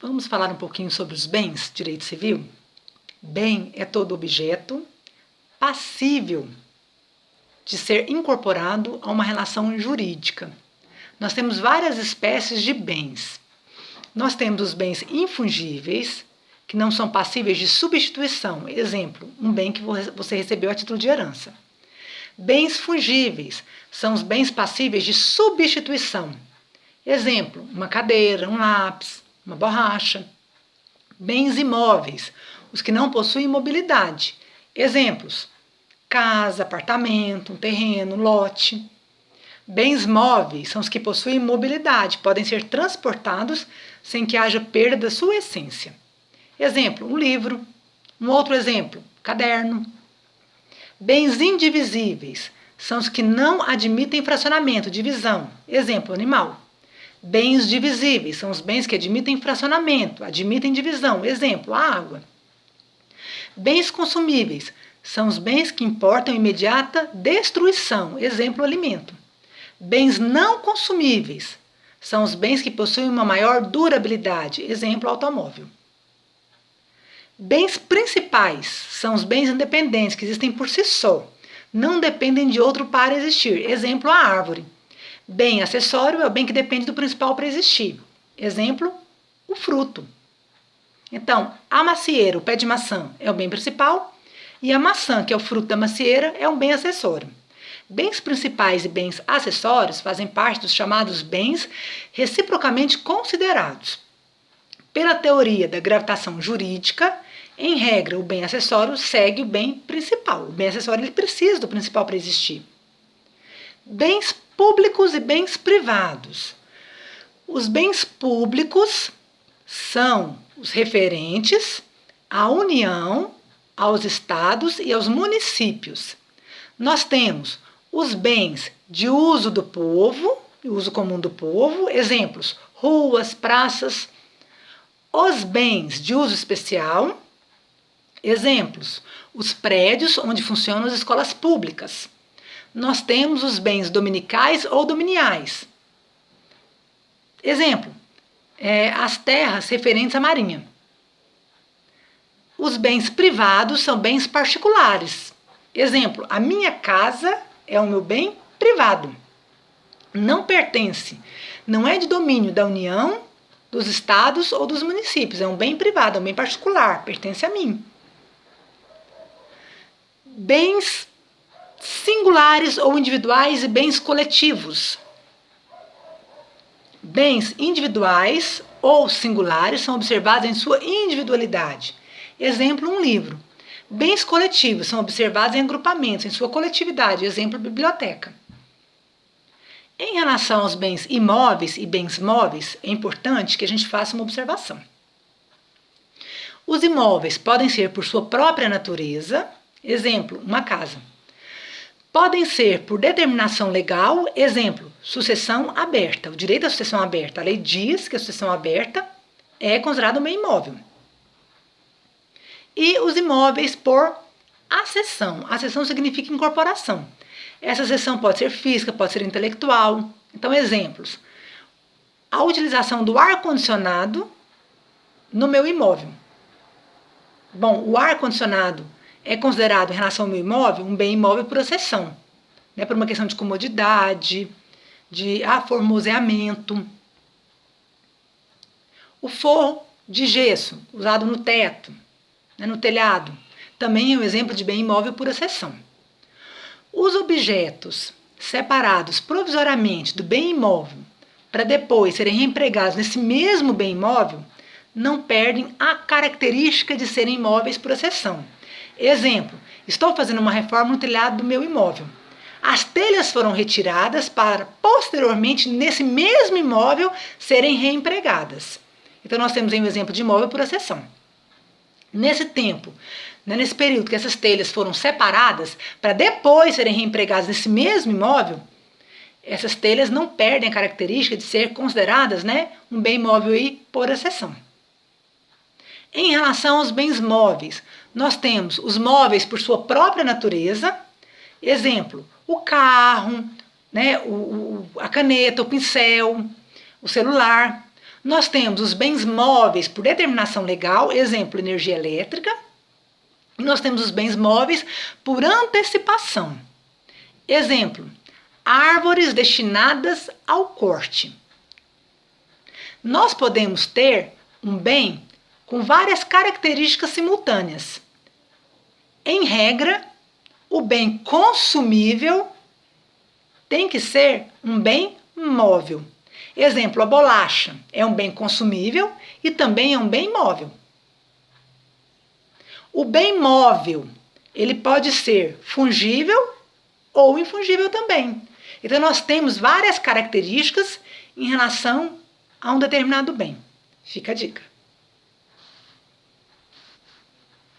Vamos falar um pouquinho sobre os bens, direito civil? Bem é todo objeto passível de ser incorporado a uma relação jurídica. Nós temos várias espécies de bens. Nós temos os bens infungíveis, que não são passíveis de substituição. Exemplo, um bem que você recebeu a título de herança. Bens fungíveis são os bens passíveis de substituição. Exemplo, uma cadeira, um lápis, uma borracha. Bens imóveis, os que não possuem imobilidade. Exemplos, casa, apartamento, um terreno, lote. Bens móveis são os que possuem mobilidade, podem ser transportados sem que haja perda da sua essência. Exemplo, um livro. Um outro exemplo, caderno. Bens indivisíveis são os que não admitem fracionamento, divisão. Exemplo, animal. Bens divisíveis são os bens que admitem fracionamento, admitem divisão. Exemplo, a água. Bens consumíveis são os bens que importam imediata destruição. Exemplo, alimento. Bens não consumíveis são os bens que possuem uma maior durabilidade. Exemplo, automóvel. Bens principais são os bens independentes que existem por si só, não dependem de outro para existir. Exemplo, a árvore. Bem acessório é o bem que depende do principal para existir. Exemplo, o fruto. Então, a macieira, o pé de maçã, é o bem principal e a maçã, que é o fruto da macieira, é um bem acessório. Bens principais e bens acessórios fazem parte dos chamados bens reciprocamente considerados. Pela teoria da gravitação jurídica, em regra, o bem acessório segue o bem principal. O bem acessório ele precisa do principal para existir. Bens públicos e bens privados. Os bens públicos são os referentes à União, aos estados e aos municípios. Nós temos os bens de uso do povo, uso comum do povo, exemplos, ruas, praças. Os bens de uso especial, exemplos, os prédios onde funcionam as escolas públicas. Nós temos os bens dominicais ou dominiais. Exemplo, as terras referentes à marinha. Os bens privados são bens particulares. Exemplo, a minha casa é o meu bem privado. Não pertence, não é de domínio da União, dos estados ou dos municípios. É um bem privado, é um bem particular, pertence a mim. Bens singulares ou individuais e bens coletivos. Bens individuais ou singulares são observados em sua individualidade. Exemplo, um livro. Bens coletivos são observados em agrupamentos, em sua coletividade. Exemplo, biblioteca. Em relação aos bens imóveis e bens móveis, é importante que a gente faça uma observação. Os imóveis podem ser por sua própria natureza, exemplo, uma casa. Podem ser por determinação legal, exemplo, sucessão aberta. O direito à sucessão aberta, a lei diz que a sucessão aberta é considerada um bem imóvel. E os imóveis por acessão. Acessão significa incorporação. Essa acessão pode ser física, pode ser intelectual. Então, exemplos. A utilização do ar-condicionado no meu imóvel. Bom, o ar-condicionado é considerado, em relação ao meu imóvel, um bem imóvel por acessão. Né, por uma questão de comodidade, de aformoseamento. O forro de gesso, usado no teto, né, no telhado, também é um exemplo de bem imóvel por acessão. Os objetos separados provisoriamente do bem imóvel para depois serem reempregados nesse mesmo bem imóvel não perdem a característica de serem imóveis por acessão. Exemplo, estou fazendo uma reforma no telhado do meu imóvel. As telhas foram retiradas para, posteriormente, nesse mesmo imóvel, serem reempregadas. Então, nós temos aí um exemplo de imóvel por acessão. Nesse tempo, nesse período que essas telhas foram separadas para depois serem reempregadas nesse mesmo imóvel, essas telhas não perdem a característica de ser consideradas, né, um bem imóvel aí por acessão. Em relação aos bens móveis, nós temos os móveis por sua própria natureza, exemplo, o carro, né, a caneta, o pincel, o celular. Nós temos os bens móveis por determinação legal, exemplo, energia elétrica, e nós temos os bens móveis por antecipação. Exemplo, árvores destinadas ao corte. Nós podemos ter um bem com várias características simultâneas. Em regra, o bem consumível tem que ser um bem móvel. Exemplo, a bolacha é um bem consumível e também é um bem móvel. O bem móvel, ele pode ser fungível ou infungível também. Então, nós temos várias características em relação a um determinado bem. Fica a dica.